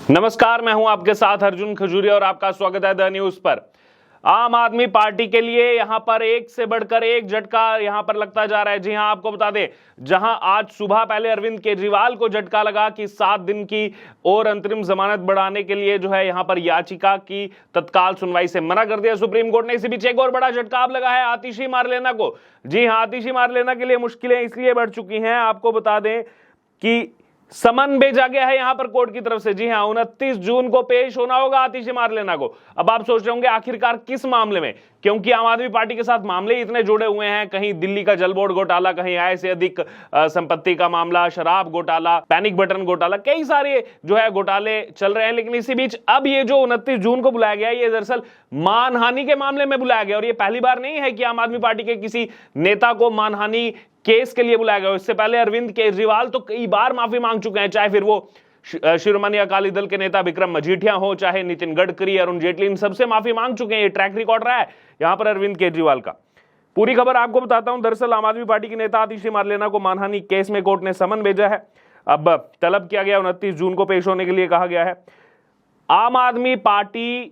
नमस्कार, मैं हूं आपके साथ अर्जुन खजूरिया और आपका स्वागत है द न्यूज पर। आम आदमी पार्टी के लिए यहां पर एक से बढ़कर एक झटका यहां पर लगता जा रहा है। जी हां, आपको बता दें, जहां आज सुबह पहले अरविंद केजरीवाल को झटका लगा कि 7 दिन की और अंतरिम जमानत बढ़ाने के लिए जो है यहां पर याचिका की तत्काल सुनवाई से मना कर दिया सुप्रीम कोर्ट ने। इसी बीच एक और बड़ा झटका अब लगा है आतिशी मारलेना को। जी हां, आतिशी मारलेना के लिए मुश्किलें इसलिए बढ़ चुकी हैं, आपको बता दें कि समन भेजा गया है यहां पर कोर्ट की तरफ से। जी हां, 29 जून को पेश होना होगा आतिशी मारलेना को। अब आप सोच रहे होंगे आखिरकार किस मामले में, क्योंकि आम आदमी पार्टी के साथ मामले इतने जुड़े हुए हैं, कहीं दिल्ली का जल बोर्ड घोटाला, कहीं आय से अधिक संपत्ति का मामला, शराब घोटाला, पैनिक बटन घोटाला, कई सारे जो है घोटाले चल रहे हैं। लेकिन इसी बीच अब ये जो 29 जून को बुलाया गया है, ये दरअसल मानहानि के मामले में बुलाया गया। और ये पहली बार नहीं है कि आम आदमी पार्टी के किसी नेता को मानहानि केस के लिए बुलाया गया। इससे पहले अरविंद केजरीवाल तो कई बार माफी मांग चुके हैं, चाहे फिर वो शिरोमणि अकाली दल के नेता विक्रम मजीठिया हो, चाहे नितिन गडकरी, अरुण जेटली, इन सबसे माफी मांग चुके हैं। ये ट्रैक रिकॉर्ड रहा है यहां पर अरविंद केजरीवाल का। पूरी खबर आपको बताता हूं। दरअसल आम आदमी पार्टी के नेता आतिशी मारलेना को मानहानि केस में कोर्ट ने समन भेजा है। अब तलब किया गया 29 जून को पेश होने के लिए कहा गया है। आम आदमी पार्टी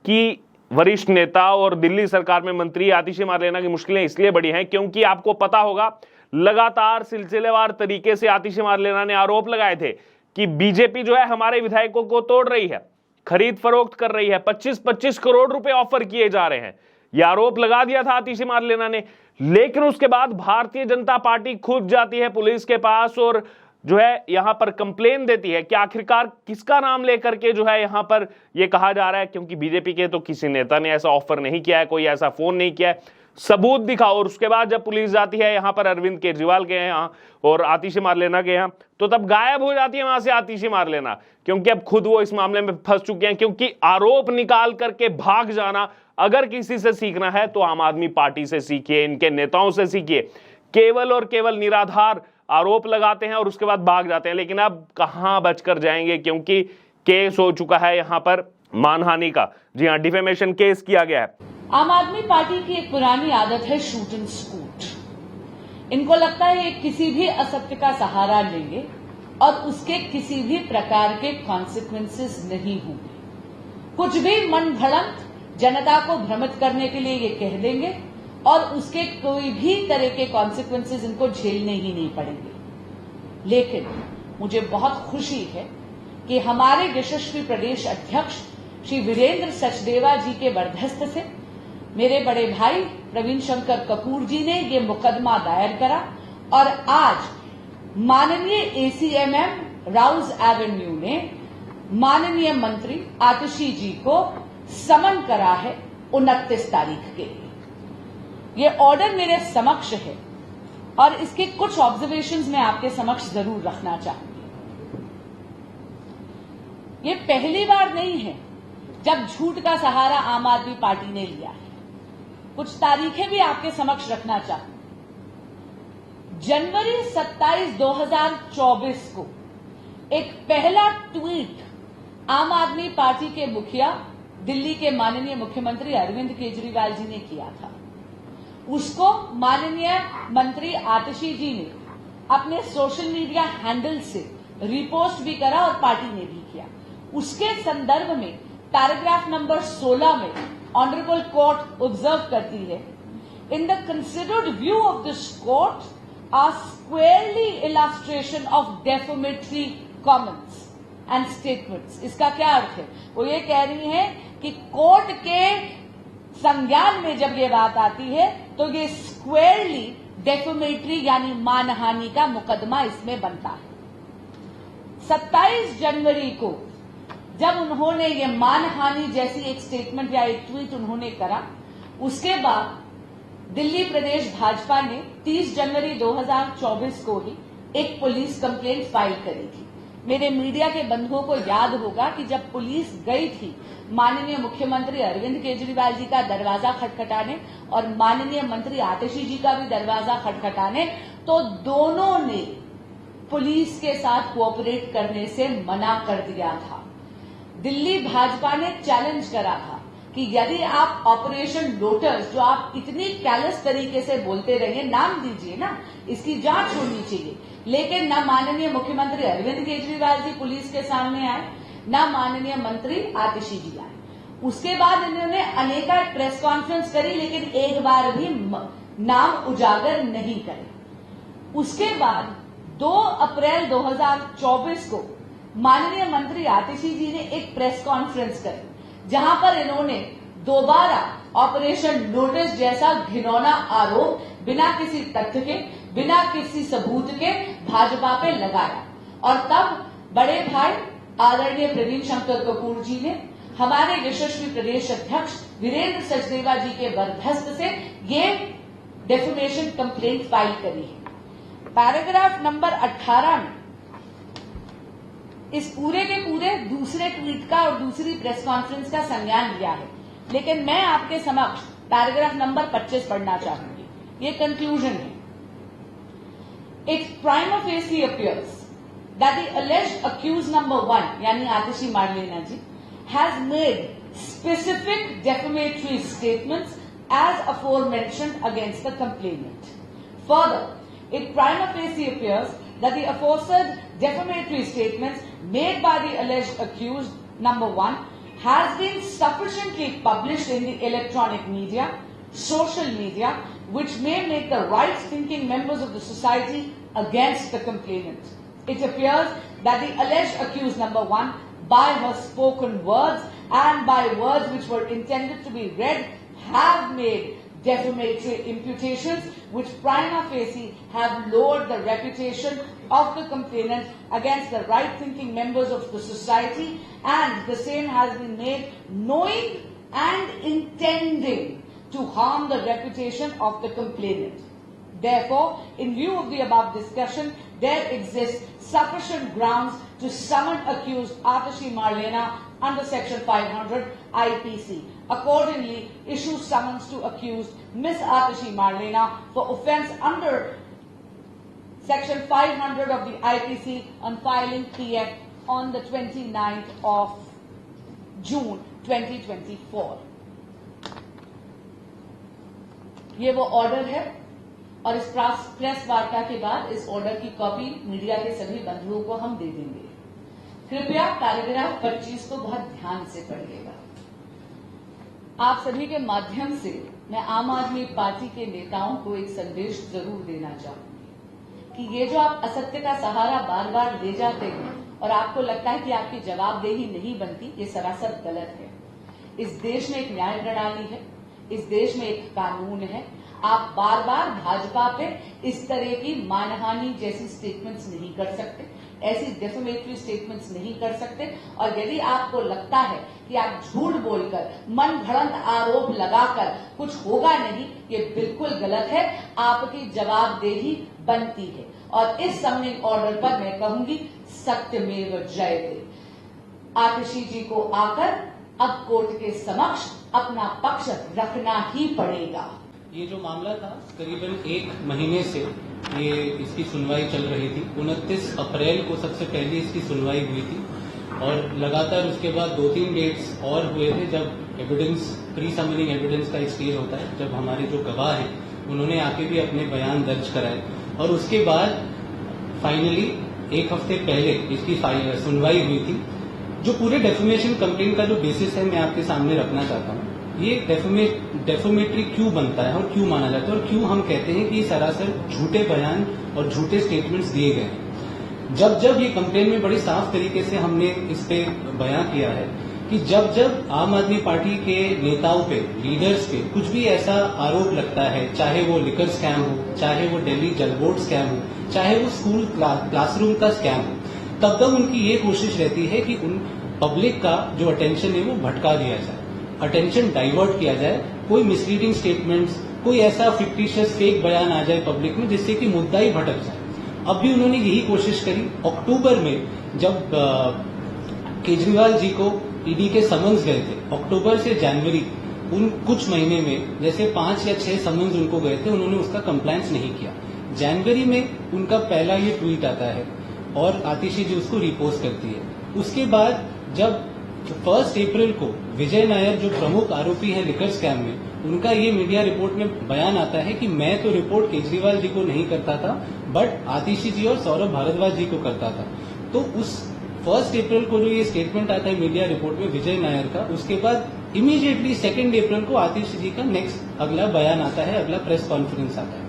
की वरिष्ठ नेता और दिल्ली सरकार में मंत्री आतिशी मारलेना की मुश्किलें इसलिए बढ़ी हैं क्योंकि आपको पता होगा लगातार सिलसिलेवार तरीके से आतिशी मारलेना ने आरोप लगाए थे कि बीजेपी जो है हमारे विधायकों को तोड़ रही है, खरीद फरोख्त कर रही है, 25-25 करोड़ रुपए ऑफर किए जा रहे हैं। यह आरोप लगा दिया था आतिशी मारलेना ने। लेकिन उसके बाद भारतीय जनता पार्टी खुद जाती है पुलिस के पास और जो है यहां पर कंप्लेन देती है कि आखिरकार किसका नाम लेकर के जो है यहां पर यह कहा जा रहा है, क्योंकि बीजेपी के तो किसी नेता ने ऐसा ऑफर नहीं किया है, कोई ऐसा फोन नहीं किया है, सबूत दिखाओ। और उसके बाद जब पुलिस जाती है यहां पर अरविंद केजरीवाल के यहाँ और आतिशी मारलेना के यहाँ, तो तब गायब हो जाती है वहां से आतिशी मारलेना, क्योंकि अब खुद वो इस मामले में फंस चुके हैं। क्योंकि आरोप निकाल करके भाग जाना अगर किसी से सीखना है तो आम आदमी पार्टी से सीखिए, इनके नेताओं से सीखिए। केवल और केवल निराधार आरोप लगाते हैं और उसके बाद भाग जाते हैं। लेकिन अब कहां बचकर जाएंगे, क्योंकि केस हो चुका है यहां पर मानहानि का। जी हां, डिफेमेशन केस किया गया है। आम आदमी पार्टी की एक पुरानी आदत है शूट एंड स्कूट। इनको लगता है ये किसी भी असत्य का सहारा लेंगे और उसके किसी भी प्रकार के कॉन्सिक्वेंसेस नहीं होंगे। कुछ भी मन घड़ंत जनता को भ्रमित करने के लिए ये कह देंगे और उसके कोई भी तरह के कॉन्सिक्वेंसेस इनको झेलने ही नहीं पड़ेंगे। लेकिन मुझे बहुत खुशी है कि हमारे यशस्वी प्रदेश अध्यक्ष श्री वीरेंद्र सचदेवा जी के बरदस्त से मेरे बड़े भाई प्रवीण शंकर कपूर जी ने ये मुकदमा दायर करा और आज माननीय एसीएमएम राउज एवेन्यू ने माननीय मंत्री आतिशी जी को समन करा है 29 तारीख के लिए। ये ऑर्डर मेरे समक्ष है और इसके कुछ ऑब्जर्वेशंस मैं आपके समक्ष जरूर रखना चाहूंगी। ये पहली बार नहीं है जब झूठ का सहारा आम आदमी पार्टी ने लिया है। कुछ तारीखें भी आपके समक्ष रखना चाहूंगी। जनवरी 27, 2024 को एक पहला ट्वीट आम आदमी पार्टी के मुखिया दिल्ली के माननीय मुख्यमंत्री अरविंद केजरीवाल जी ने किया था। उसको माननीय मंत्री आतिशी जी ने अपने सोशल मीडिया हैंडल से रिपोस्ट भी करा और पार्टी ने भी किया। उसके संदर्भ में पैराग्राफ नंबर 16 में ऑनरेबल कोर्ट ऑब्जर्व करती है, in the considered view of this court are squarely illustration of defamatory comments and statements. इसका क्या अर्थ है? वो ये कह रही है कि कोर्ट के संज्ञान में जब ये बात आती है तो ये स्क्वेयरली डेफोमेटरी यानी मानहानि का मुकदमा इसमें बनता है। 27 जनवरी को जब उन्होंने ये मानहानि जैसी एक स्टेटमेंट या एक ट्वीट उन्होंने करा, उसके बाद दिल्ली प्रदेश भाजपा ने 30 जनवरी 2024 को ही एक पुलिस कंप्लेंट फाइल करी थी। मेरे मीडिया के बंधुओं को याद होगा कि जब पुलिस गई थी माननीय मुख्यमंत्री अरविंद केजरीवाल जी का दरवाजा खटखटाने और माननीय मंत्री आतिशी जी का भी दरवाजा खटखटाने, तो दोनों ने पुलिस के साथ कोऑपरेट करने से मना कर दिया था। दिल्ली भाजपा ने चैलेंज करा था कि यदि आप ऑपरेशन लोटस, जो आप इतनी कैलस तरीके से बोलते रहे, नाम दीजिए ना, इसकी जांच होनी चाहिए। लेकिन न माननीय मुख्यमंत्री अरविंद केजरीवाल जी पुलिस के सामने आए, ना माननीय मंत्री आतिशी जी आए। उसके बाद इन्होंने अनेका प्रेस कॉन्फ्रेंस करी, लेकिन एक बार भी नाम उजागर नहीं करे। उसके बाद 2 अप्रैल 2024 को माननीय मंत्री आतिशी जी ने एक प्रेस कॉन्फ्रेंस करी, जहां पर इन्होंने दोबारा ऑपरेशन नोटिस जैसा घिनौना आरोप बिना किसी तथ्य के, बिना किसी सबूत के भाजपा पे लगाया। और तब बड़े भाई आदरणीय प्रवीण शंकर कपूर जी ने हमारे यशस्वी प्रदेश अध्यक्ष वीरेंद्र सचदेवा जी के बरदस्त से ये डेफेमेशन कंप्लेंट फाइल करी है। पैराग्राफ नंबर 18 में इस पूरे के पूरे दूसरे ट्वीट का और दूसरी प्रेस कॉन्फ्रेंस का संज्ञान लिया है, लेकिन मैं आपके समक्ष पैराग्राफ नंबर 25 पढ़ना चाहूंगी। ये कंक्लूजन है। It prima facie appears that the alleged accused number 1 यानी आतिशी मारलेना जी has made specific defamatory statements as aforementioned against the complainant. Further, it prima facie appears that the aforesaid defamatory statements made by the alleged accused number 1 has been sufficiently published in the electronic media, social media, which may make the right-thinking members of the society against the complainant. It appears that the alleged accused number 1, by her spoken words and by words which were intended to be read, have made defamatory imputations which prima facie have lowered the reputation of the complainant against the right-thinking members of the society, and the same has been made knowing and intending to harm the reputation of the complainant. Therefore, in view of the above discussion, there exists sufficient grounds to summon accused Aatishi Marlena under Section 500 IPC. Accordingly, issue summons to accused Ms. Aatishi Marlena for offence under Section 500 of the IPC on filing PF on the 29th of June 2024. ये वो order है और इस press वार्ता के बाद इस order की कॉपी मीडिया के सभी बंधुओं को हम दे देंगे। कृपया पैराग्राफ 25 को बहुत ध्यान से पढ़िएगा। आप सभी के माध्यम से मैं आम आदमी पार्टी के नेताओं को एक संदेश जरूर देना चाहूंगी कि ये जो आप असत्य का सहारा बार बार ले जाते हैं और आपको लगता है कि आपकी जवाबदेही नहीं बनती, ये सरासर गलत है। इस देश में एक न्याय प्रणाली है, इस देश में एक कानून है। आप बार बार भाजपा पे इस तरह की मानहानि जैसी स्टेटमेंट्स नहीं कर सकते, ऐसी डेफेमेटरी स्टेटमेंट्स नहीं कर सकते। और यदि आपको लगता है कि आप झूठ बोलकर, मन घड़ंत आरोप लगाकर कुछ होगा नहीं, ये बिल्कुल गलत है। आपकी जवाबदेही बनती है। और इस समनिंग ऑर्डर पर मैं कहूंगी सत्यमेव जयते। आतिशी जी को आकर अब कोर्ट के समक्ष अपना पक्ष रखना ही पड़ेगा। ये जो मामला था करीबन 1 महीने से ये इसकी सुनवाई चल रही थी। 29 अप्रैल को सबसे पहले इसकी सुनवाई हुई थी और लगातार उसके बाद 2-3 डेट्स और हुए थे जब एविडेंस, प्री समनिंग एविडेंस का एक स्टेज होता है, जब हमारे जो गवाह हैं उन्होंने आके भी अपने बयान दर्ज कराए। और उसके बाद फाइनली 1 हफ्ते पहले इसकी सुनवाई हुई थी। जो पूरे डेफेमेशन कंप्लेंट का जो बेसिस है मैं आपके सामने रखना चाहता हूँ। ये डेफोमेटरी क्यों बनता है और क्यों माना जाता है और क्यों हम कहते हैं कि सरासर झूठे बयान और झूठे स्टेटमेंट्स दिए गए हैं। जब जब ये कंप्लेंट में बड़ी साफ तरीके से हमने इस पे बयां किया है कि जब जब आम आदमी पार्टी के नेताओं पे, लीडर्स पे कुछ भी ऐसा आरोप लगता है, चाहे वो लिकर स्कैम हो, चाहे वो दिल्ली जल बोर्ड स्कैम हो, चाहे वो स्कूल क्लासरूम का स्कैम हो, तब तक उनकी ये कोशिश रहती है कि उन पब्लिक का जो अटेंशन है वो भटका दिया जाए, अटेंशन डाइवर्ट किया जाए, कोई मिसलीडिंग स्टेटमेंट्स, कोई ऐसा फिक्टिशियस फेक बयान आ जाए पब्लिक में जिससे कि मुद्दा ही भटक जाए। अब भी उन्होंने यही कोशिश करी। अक्टूबर में जब केजरीवाल जी को ईडी के समन्स गए थे, अक्टूबर से जनवरी, उन कुछ महीने में जैसे 5 या 6 समन्स उनको गए थे, उन्होंने उसका कंप्लायंस नहीं किया। जनवरी में उनका पहला ये ट्वीट आता है और आतिशी जी उसको रिपोस्ट करती है। उसके बाद जब 1 अप्रैल को विजय नायर जो प्रमुख आरोपी है लिकर स्कैम में, उनका ये मीडिया रिपोर्ट में बयान आता है कि मैं तो रिपोर्ट केजरीवाल जी को नहीं करता था, बट आतिशी जी और सौरभ भारद्वाज जी को करता था। तो उस 1 अप्रैल को जो ये स्टेटमेंट आता है मीडिया रिपोर्ट में विजय नायर का, उसके बाद इमीडिएटली 2 अप्रैल को आतिश जी का नेक्स्ट अगला बयान आता है, अगला प्रेस कॉन्फ्रेंस आता है,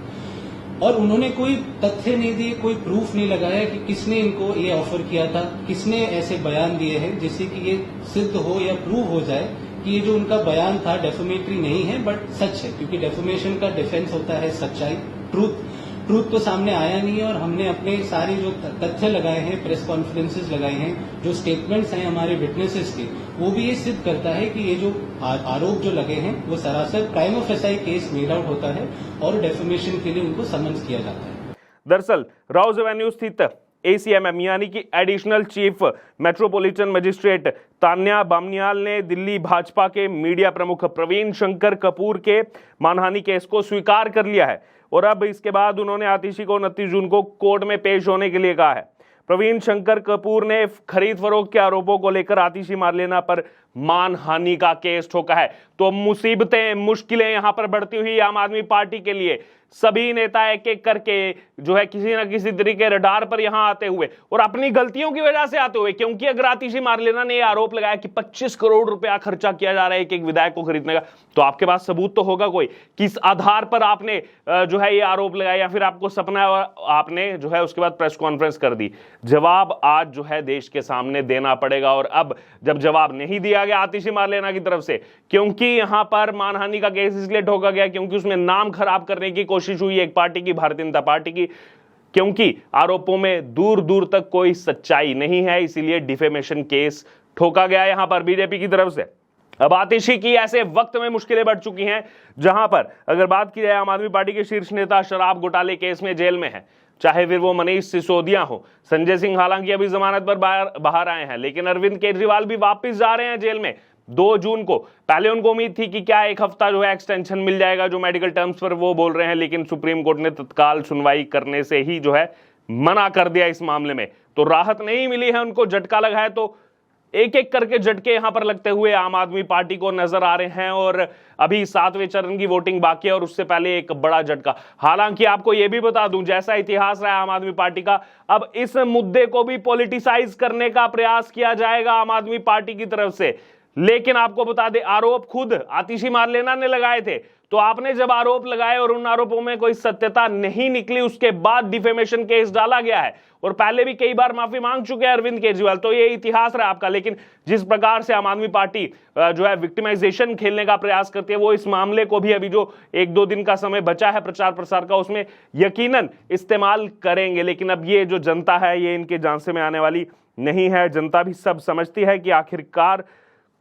और उन्होंने कोई तथ्य नहीं दिए, कोई प्रूफ नहीं लगाया कि किसने इनको ये ऑफर किया था, किसने ऐसे बयान दिए हैं जिससे कि ये सिद्ध हो या प्रूव हो जाए कि ये जो उनका बयान था डेफोमेटरी नहीं है बट सच है, क्योंकि डेफोमेशन का डिफेंस होता है सच्चाई, ट्रूथ तो सामने आया नहीं है। और हमने अपने सारे जो तथ्य लगाए हैं, प्रेस कॉन्फ्रेंसेस लगाए हैं, जो स्टेटमेंट्स हैं हमारे विटनेसेस के, वो भी ये सिद्ध करता है कि ये जो आरोप जो लगे हैं वो सरासर crime of SI case made out होता है और डेफोमेशन के लिए उनको समन्स किया जाता है। दरअसल राउज एवेन्यू स्थित ACMM यानी कि additional chief metropolitan magistrate Tanya Bamniyal ने दिल्ली भाजपा के मीडिया प्रमुख प्रवीण शंकर कपूर के मानहानि केस को स्वीकार कर लिया है और अब इसके बाद उन्होंने आतिशी को 29 जून को कोर्ट में पेश होने के लिए कहा है। प्रवीण शंकर कपूर ने खरीद फरोख्त के आरोपों को लेकर आतिशी मारलेना पर मानहानि का केस ठोका है। तो मुसीबतें, मुश्किलें यहां पर बढ़ती हुई आम आदमी पार्टी के लिए सभी नेता एक एक करके जो है किसी ना किसी तरीके रडार पर यहां आते हुए और अपनी गलतियों की वजह से आते हुए, क्योंकि अगर आतिशी मारलेना ने यह आरोप लगाया कि 25 करोड़ रुपया खर्चा किया जा रहा है एक विधायक को खरीदने का, तो आपके पास सबूत तो होगा कोई, किस आधार पर आपने जो है ये आरोप लगाया, या फिर आपको सपना आपने जो है उसके बाद प्रेस कॉन्फ्रेंस कर दी। जवाब आज जो है देश के सामने देना पड़ेगा। और अब जब जवाब नहीं दिया गया आतिशी मारलेना की तरफ से, क्योंकि यहां पर मानहानि का केस इसलिए ठोका गया क्योंकि उसमें नाम खराब करने की कोशिश हुई एक पार्टी की, भारतीय जनता पार्टी की, क्योंकि आरोपों में दूर दूर तक कोई सच्चाई नहीं है, इसीलिए डिफेमेशन केस ठोका गया यहां पर बीजेपी की तरफ से। अब आतिशी की ऐसे वक्त में मुश्किलें बढ़ चुकी हैं जहां पर अगर बात की जाए आम आदमी पार्टी के शीर्ष नेता शराब घोटाले केस में जेल में है, चाहे फिर वो मनीष सिसोदिया हो, संजय सिंह हालांकि अभी जमानत पर बाहर आए हैं, लेकिन अरविंद केजरीवाल भी वापस जा रहे हैं जेल में 2 जून को। पहले उनको उम्मीद थी कि क्या 1 हफ्ता जो है एक्सटेंशन मिल जाएगा, जो मेडिकल टर्म्स पर वो बोल रहे हैं, लेकिन सुप्रीम कोर्ट ने तत्काल सुनवाई करने से ही जो है मना कर दिया इस मामले में। तो राहत नहीं मिली है उनको, झटका लगा है। तो एक एक करके झटके यहां पर लगते हुए आम आदमी पार्टी को नजर आ रहे हैं और अभी 7वें चरण की वोटिंग बाकी है और उससे पहले एक बड़ा झटका। हालांकि आपको यह भी बता दूं, जैसा इतिहास रहा आम आदमी पार्टी का, अब इस मुद्दे को भी पॉलिटिसाइज करने का प्रयास किया जाएगा आम आदमी पार्टी की तरफ से। लेकिन आपको बता दें, आरोप खुद आतिशी मारलेना ने लगाए थे, तो आपने जब आरोप लगाए और उन आरोपों में कोई सत्यता नहीं निकली, उसके बाद डिफेमेशन केस डाला गया है और पहले भी कई बार माफी मांग चुके हैं अरविंद केजरीवाल। तो ये इतिहास रहा आपका। लेकिन जिस प्रकार से आम आदमी पार्टी जो है विक्टिमाइजेशन खेलने का प्रयास करती है, वो इस मामले को भी अभी जो 1-2 दिन का समय बचा है प्रचार प्रसार का, उसमें यकीनन इस्तेमाल करेंगे। लेकिन अब ये जो जनता है ये इनके झांसे में आने वाली नहीं है। जनता भी सब समझती है कि आखिरकार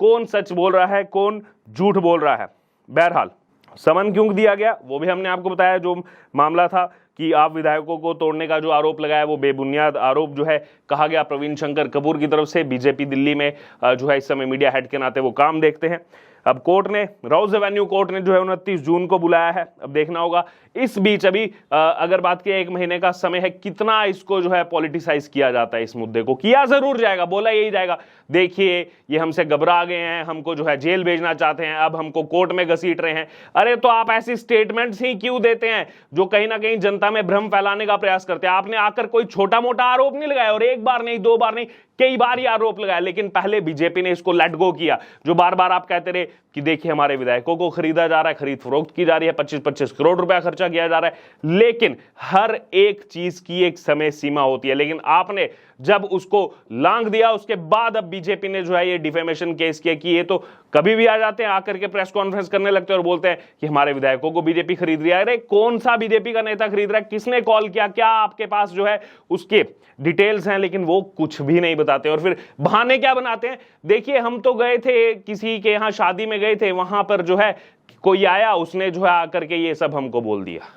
कौन सच बोल रहा है, कौन झूठ बोल रहा है। बहरहाल समन क्यों दिया गया वो भी हमने आपको बताया। जो मामला था कि आप विधायकों को तोड़ने का जो आरोप लगाया वो बेबुनियाद आरोप जो है कहा गया प्रवीण शंकर कपूर की तरफ से। बीजेपी दिल्ली में जो है इस समय मीडिया हेड के नाते वो काम देखते हैं। अब कोर्ट ने, राउज एवेन्यू कोर्ट ने जो है 29 जून को बुलाया है। अब देखना होगा इस बीच अभी अगर बात की 1 महीने का समय है, कितना इसको जो है पॉलिटिसाइज किया जाता है। इस मुद्दे को किया जरूर जाएगा, बोला यही जाएगा, देखिए ये हमसे घबरा गए हैं, हमको जो है जेल भेजना चाहते हैं, अब हमको कोर्ट में घसीट रहे हैं। अरे तो आप ऐसी स्टेटमेंट्स ही क्यों देते हैं जो कहीं ना कहीं जनता में भ्रम फैलाने का प्रयास करते हैं। आपने आकर कोई छोटा मोटा आरोप नहीं लगाया, और 1 बार नहीं, 2 बार नहीं, कई बार ये आरोप लगाया। लेकिन पहले बीजेपी ने इसको लेट गो किया। जो बार बार आप कहते रहे कि देखिए हमारे विधायकों को खरीदा जा रहा है, खरीद फरोख्त की जा रही है, 25-25 करोड़ रुपया खर्चा किया जा रहा है। लेकिन हर एक चीज की एक समय सीमा होती है। लेकिन आपने जब उसको लांघ दिया, उसके बाद अब बीजेपी ने जो है ये डिफेमेशन केस किया कि ये तो कभी भी आ जाते हैं, आकर के प्रेस कॉन्फ्रेंस करने लगते हैं और बोलते हैं कि हमारे विधायकों को बीजेपी खरीद रही है। अरे कौन सा बीजेपी का नेता खरीद रहा है, किसने कॉल किया, क्या आपके पास जो है उसके डिटेल्स हैं, लेकिन वो कुछ भी नहीं बताते। और फिर बहाने क्या बनाते हैं, देखिए हम तो गए थे किसी के यहाँ शादी में गए थे, वहां पर जो है कोई आया, उसने जो है आकर के ये सब हमको बोल दिया।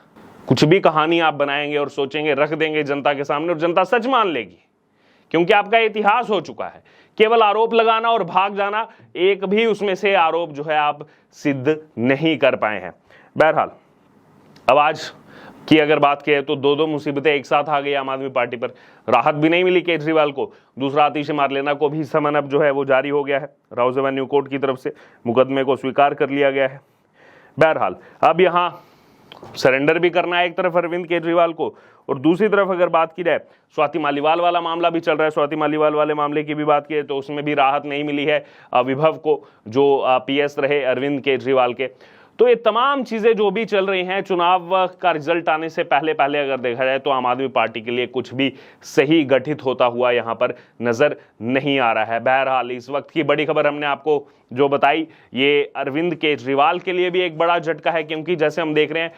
कुछ भी कहानी आप बनाएंगे और सोचेंगे, रख देंगे जनता के सामने, और जनता सच मान लेगी, क्योंकि आपका इतिहास हो चुका है केवल आरोप लगाना और भाग जाना। एक भी उसमें से आरोप जो है आप सिद्ध नहीं कर पाए हैं। बहरहाल अब आज की अगर बात की तो 2 मुसीबतें एक साथ आ गई आम आदमी पार्टी पर। राहत भी नहीं मिली केजरीवाल को, दूसरा आतिशी मारलेना को भी समन अब जो है वो जारी हो गया है। राउज एवेन्यू कोर्ट की तरफ से मुकदमे को स्वीकार कर लिया गया है। बहरहाल अब यहां सरेंडर भी करना है एक तरफ अरविंद केजरीवाल को, और दूसरी तरफ अगर बात की जाए स्वाति मालीवाल वाला मामला भी चल रहा है। स्वाति मालीवाल वाले मामले की भी बात की तो उसमें भी राहत नहीं मिली है विभव को, जो पीएस रहे अरविंद केजरीवाल के। तो ये तमाम चीजें जो भी चल रही हैं, चुनाव का रिजल्ट आने से पहले पहले अगर देखा जाए तो आम आदमी पार्टी के लिए कुछ भी सही गठित होता हुआ यहां पर नजर नहीं आ रहा है। बहरहाल इस वक्त की बड़ी खबर हमने आपको जो बताई, ये अरविंद केजरीवाल के लिए भी एक बड़ा झटका है, क्योंकि जैसे हम देख रहे हैं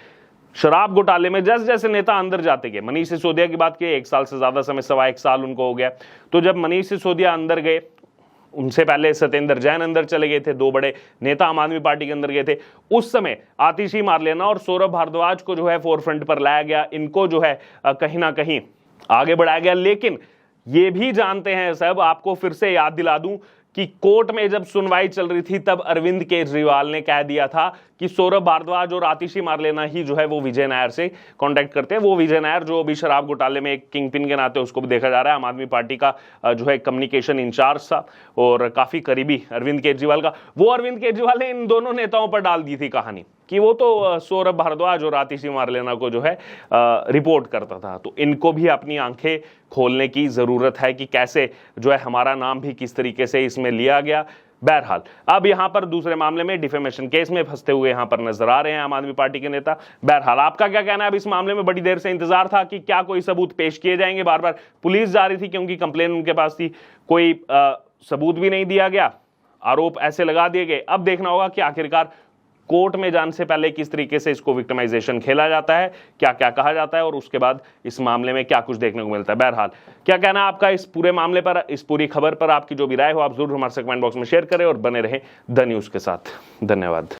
शराब घोटाले में जैसे जैसे नेता अंदर जाते गए, मनीष सिसोदिया की बात की 1 साल से ज्यादा समय, 1.25 साल उनको हो गया, तो जब मनीष सिसोदिया अंदर गए, उनसे पहले सत्येंद्र जैन अंदर चले गए थे, 2 बड़े नेता आम आदमी पार्टी के अंदर गए थे, उस समय आतिशी मारलेना और सौरभ भारद्वाज को जो है फोरफ्रंट पर लाया गया, इनको जो है कहीं ना कहीं आगे बढ़ाया गया। लेकिन ये भी जानते हैं सब, आपको फिर से याद दिला दूं कि कोर्ट में जब सुनवाई चल रही थी तब अरविंद केजरीवाल ने कह दिया था कि सौरभ भारद्वाज और आतिशी मारलेना ही जो है वो विजय नायर से कांटेक्ट करते हैं। वो विजय नायर जो अभी शराब घोटाले में एक किंगपिन के नाते उसको भी देखा जा रहा है, आम आदमी पार्टी का जो है कम्युनिकेशन इंचार्ज था और काफी करीबी अरविंद केजरीवाल का। वो अरविंद केजरीवाल ने इन दोनों नेताओं पर डाल दी थी कहानी कि वो तो सौरभ भारद्वाज और आतिशी मारलेना को जो है रिपोर्ट करता था। तो इनको भी अपनी आंखें खोलने की जरूरत है कि कैसे जो है हमारा नाम भी किस तरीके से इसमें लिया गया। बहरहाल अब यहां पर दूसरे मामले में डिफेमेशन केस में फंसते हुए यहां पर नजर आ रहे हैं आम आदमी पार्टी के नेता। बहरहाल आपका क्या कहना है? अब इस मामले में बड़ी देर से इंतजार था कि क्या कोई सबूत पेश किए जाएंगे, बार बार पुलिस जा रही थी क्योंकि कंप्लेन उनके पास थी, कोई सबूत भी नहीं दिया गया, आरोप ऐसे लगा दिए गए। अब देखना होगा कि आखिरकार कोर्ट में जाने से पहले किस तरीके से इसको विक्टिमाइजेशन खेला जाता है, क्या क्या कहा जाता है और उसके बाद इस मामले में क्या कुछ देखने को मिलता है। बहरहाल क्या कहना है आपका इस पूरे मामले पर, इस पूरी खबर पर? आपकी जो भी राय हो आप जरूर हमारे कमेंट बॉक्स में शेयर करें और बने रहें द न्यूज के साथ। धन्यवाद।